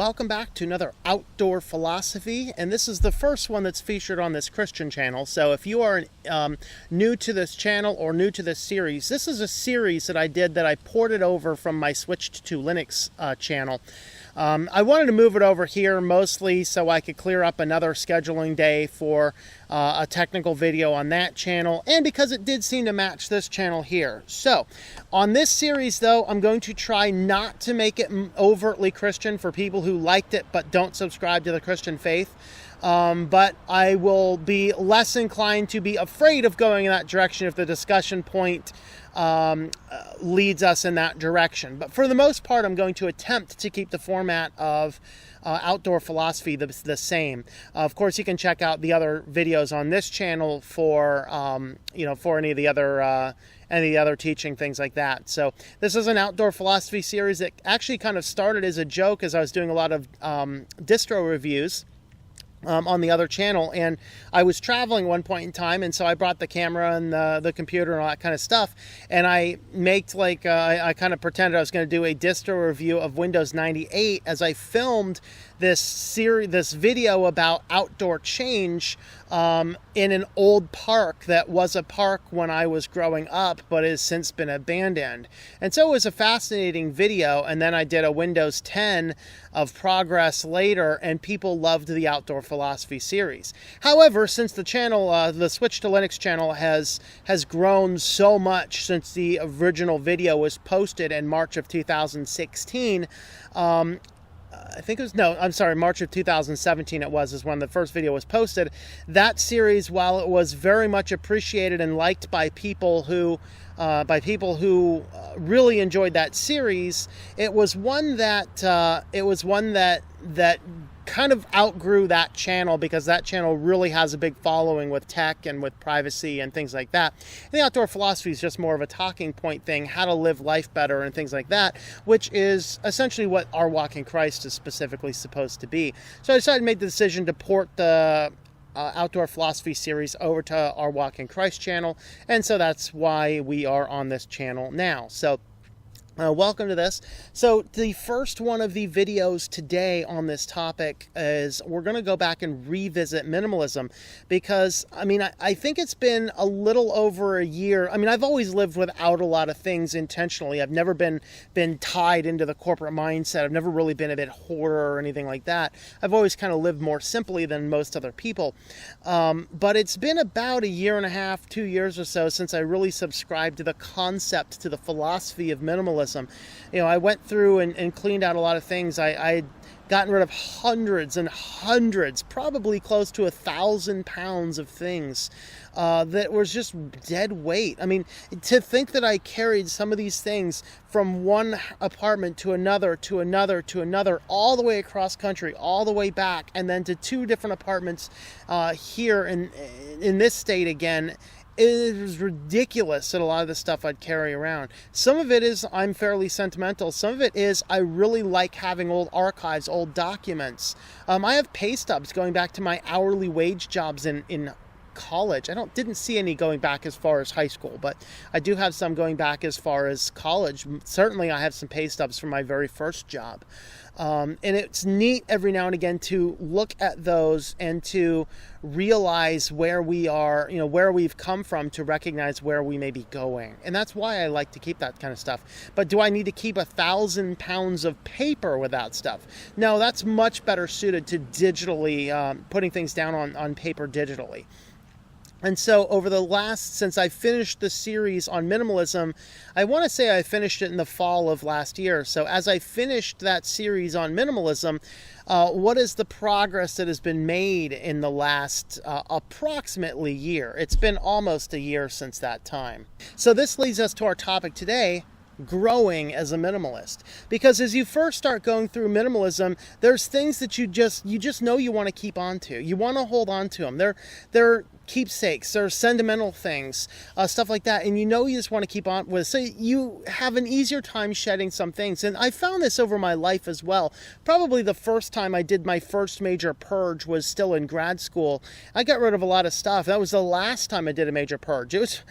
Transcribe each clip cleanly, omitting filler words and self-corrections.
welcome back to another Outdoor Philosophy, and this is the first one that's featured on this Christian channel. So if you are new to this channel or new to this series, this is a series that I did that I ported over from my switched to Linux channel. I wanted to move it over here mostly so I could clear up another scheduling day for a technical video on that channel, and because it did seem to match this channel here. So on this series though, I'm going to try not to make it overtly Christian for people who liked it but don't subscribe to the Christian faith. But I will be less inclined to be afraid of going in that direction if the discussion point leads us in that direction. But for the most part, I'm going to attempt to keep the format of Outdoor Philosophy the same. Of course, you can check out the other videos on this channel for for any of the other teaching, things like that. So this is an Outdoor Philosophy series that actually kind of started as a joke as I was doing a lot of distro reviews on the other channel, and I was traveling one point in time, and so I brought the camera and the computer and all that kind of stuff, and I I kind of pretended I was going to do a distro review of Windows 98 as I filmed this video about outdoor change in an old park that was a park when I was growing up but has since been abandoned. And so it was a fascinating video, and then I did a Windows 10 of progress later, and people loved the Outdoor Philosophy series. However, since the channel, the Switch to Linux channel has grown so much since the original video was posted in March of 2016, March of 2017 is when the first video was posted. That series, while it was very much appreciated and liked by people who really enjoyed that series, it was one that kind of outgrew that channel, because that channel really has a big following with tech and with privacy and things like that. And the Outdoor Philosophy is just more of a talking point thing, how to live life better and things like that, which is essentially what Our Walk in Christ is specifically supposed to be. So I decided to make the decision to port the Outdoor Philosophy series over to Our Walk in Christ channel, and so that's why we are on this channel now. So welcome to this. So the first one of the videos today on this topic is we're going to go back and revisit minimalism, because I think it's been a little over a year. I've always lived without a lot of things intentionally. I've never been tied into the corporate mindset. I've never really been a bit hoarder or anything like that. I've always kind of lived more simply than most other people. But it's been about a year and a half, 2 years or so since I really subscribed to the concept, to the philosophy of minimalism. I went through and cleaned out a lot of things. I had gotten rid of hundreds and hundreds, probably close to 1,000 pounds of things that was just dead weight. To think that I carried some of these things from one apartment to another, to another, to another, all the way across country, all the way back, and then to two different apartments here in this state again. It was ridiculous that a lot of the stuff I'd carry around. Some of it is I'm fairly sentimental. Some of it is I really like having old archives, old documents. I have pay stubs going back to my hourly wage jobs in college. I didn't see any going back as far as high school, but I do have some going back as far as college. Certainly I have some pay stubs from my very first job. And it's neat every now and again to look at those and to realize where we are, where we've come from, to recognize where we may be going. And that's why I like to keep that kind of stuff. But do I need to keep 1,000 pounds of paper with that stuff? No, that's much better suited to digitally, putting things down on paper digitally. And so since I finished the series on minimalism, I want to say I finished it in the fall of last year. So as I finished that series on minimalism, what is the progress that has been made in the last approximately year? It's been almost a year since that time. So this leads us to our topic today: growing as a minimalist. Because as you first start going through minimalism, there's things that you just know you want to keep on to. You want to hold on to them. They're keepsakes, or sentimental things, stuff like that, and you just want to keep on with. So you have an easier time shedding some things. And I found this over my life as well. Probably the first time I did my first major purge was still in grad school. I got rid of a lot of stuff. That was the last time I did a major purge. It's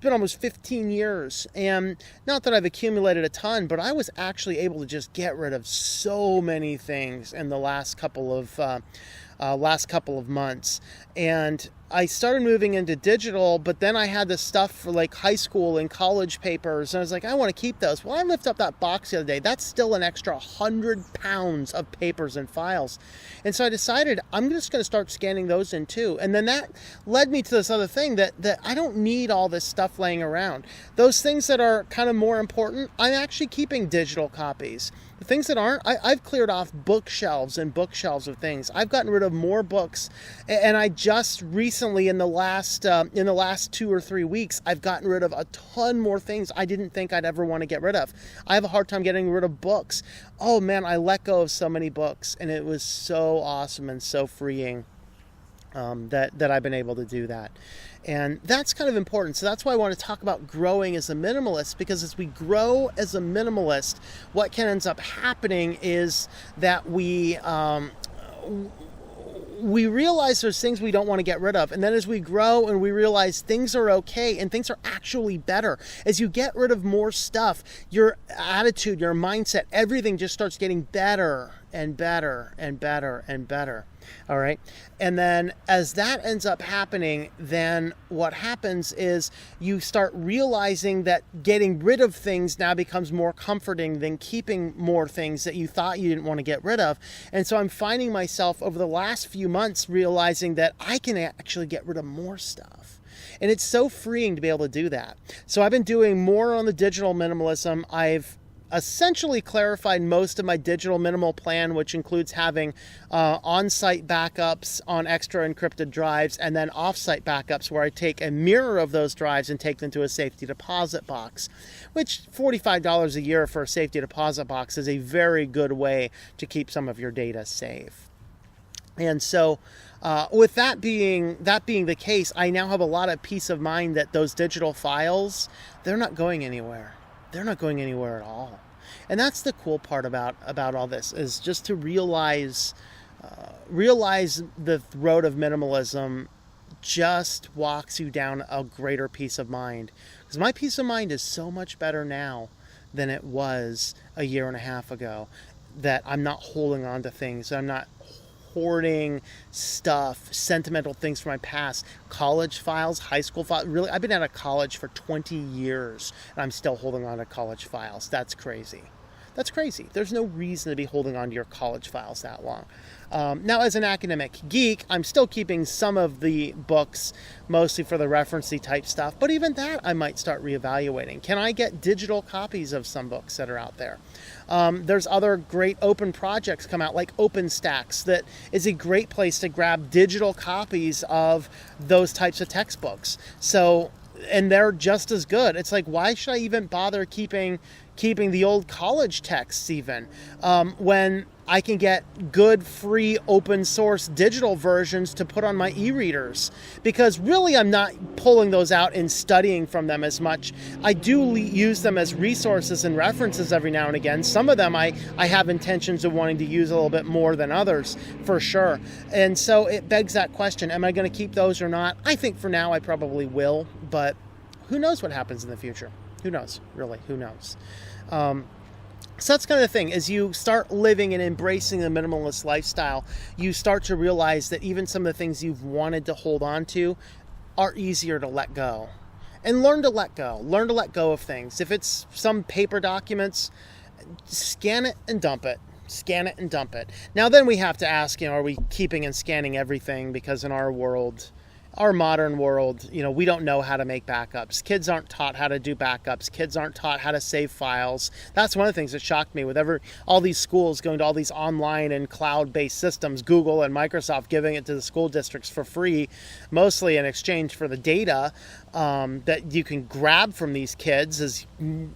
been almost 15 years. And now not that I've accumulated a ton, but I was actually able to just get rid of so many things in the last couple of months. And I started moving into digital, but then I had this stuff for like high school and college papers, and I was like, I want to keep those. Well, I lifted up that box the other day. That's still an extra 100 pounds of papers and files. And so I decided I'm just going to start scanning those in too. And then that led me to this other thing that I don't need all this stuff laying around. Those things that are kind of more important, I'm actually keeping digital copies. The things that aren't, I've cleared off bookshelves and bookshelves of things. I've gotten rid of more books, and I just recently, in the last 2 or 3 weeks, I've gotten rid of a ton more things I didn't think I'd ever want to get rid of. I have a hard time getting rid of books. Oh man, I let go of so many books, and it was so awesome and so freeing that I've been able to do that. And that's kind of important. So that's why I want to talk about growing as a minimalist, because as we grow as a minimalist, what can ends up happening is that we realize there's things we don't want to get rid of. And then as we grow and we realize things are okay and things are actually better, as you get rid of more stuff, your attitude, your mindset, everything just starts getting better and better and better and better. All right. And then as that ends up happening, then what happens is you start realizing that getting rid of things now becomes more comforting than keeping more things that you thought you didn't want to get rid of. And so I'm finding myself over the last few months realizing that I can actually get rid of more stuff. And it's so freeing to be able to do that. So I've been doing more on the digital minimalism. I've essentially clarified most of my digital minimal plan, which includes having on-site backups on extra encrypted drives, and then off-site backups where I take a mirror of those drives and take them to a safety deposit box, which $45 a year for a safety deposit box is a very good way to keep some of your data safe. And so with that being the case, I now have a lot of peace of mind that those digital files, they're not going anywhere. They're not going anywhere at all. And that's the cool part about all this, is just to realize the road of minimalism just walks you down a greater peace of mind. Because my peace of mind is so much better now than it was a year and a half ago, that I'm not holding on to things. I'm not hoarding stuff, sentimental things from my past, college files, high school files. Really, I've been out of college for 20 years and I'm still holding on to college files. That's crazy. That's crazy. There's no reason to be holding on to your college files that long. Now, as an academic geek, I'm still keeping some of the books, mostly for the referencey type stuff, but even that I might start reevaluating. Can I get digital copies of some books that are out there? There's other great open projects come out, like OpenStax, that is a great place to grab digital copies of those types of textbooks. So, and they're just as good. It's like, why should I even bother keeping the old college texts even, when I can get good, free, open source digital versions to put on my e-readers? Because really, I'm not pulling those out and studying from them as much. I do use them as resources and references every now and again. Some of them I have intentions of wanting to use a little bit more than others, for sure. And so it begs that question, am I going to keep those or not? I think for now I probably will, but who knows what happens in the future? Who knows, really, who knows? So that's kind of the thing. As you start living and embracing the minimalist lifestyle, you start to realize that even some of the things you've wanted to hold on to are easier to let go. And learn to let go. Learn to let go of things. If it's some paper documents, scan it and dump it. Scan it and dump it. Now then we have to ask, are we keeping and scanning everything? Because in our world, our modern world, we don't know how to make backups. Kids aren't taught how to do backups. Kids aren't taught how to save files. That's one of the things that shocked me with all these schools going to all these online and cloud-based systems, Google and Microsoft giving it to the school districts for free, mostly in exchange for the data that you can grab from these kids as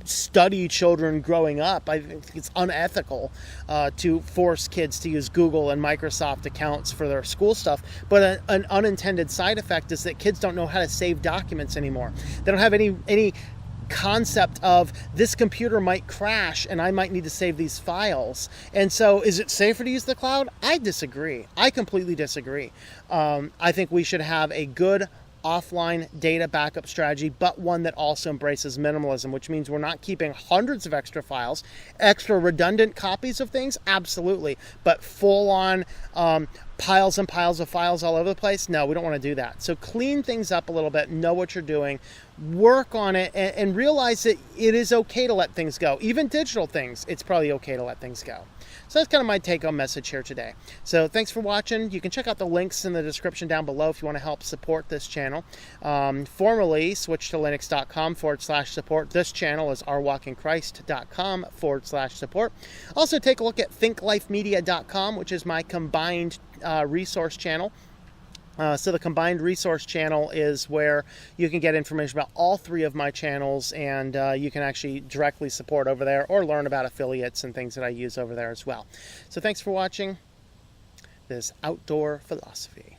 study children growing up. I think it's unethical to force kids to use Google and Microsoft accounts for their school stuff. But an unintended side effect is that kids don't know how to save documents anymore. They don't have any concept of this computer might crash and I might need to save these files. And so is it safer to use the cloud? I disagree. I completely disagree. I think we should have a good offline data backup strategy, but one that also embraces minimalism, which means we're not keeping hundreds of extra files, extra redundant copies of things, absolutely, but full on piles and piles of files all over the place. No, we don't want to do that. So clean things up a little bit, know what you're doing, work on it, and realize that it is okay to let things go. Even digital things, it's probably okay to let things go. So that's kind of my take-home message here today. So thanks for watching. You can check out the links in the description down below if you want to help support this channel. Formerly, switch to linux.com/support. This channel is ourwalkinchrist.com/support. Also, take a look at thinklifemedia.com, which is my combined resource channel. So the combined resource channel is where you can get information about all three of my channels, and you can actually directly support over there or learn about affiliates and things that I use over there as well. So thanks for watching this Outdoor Philosophy.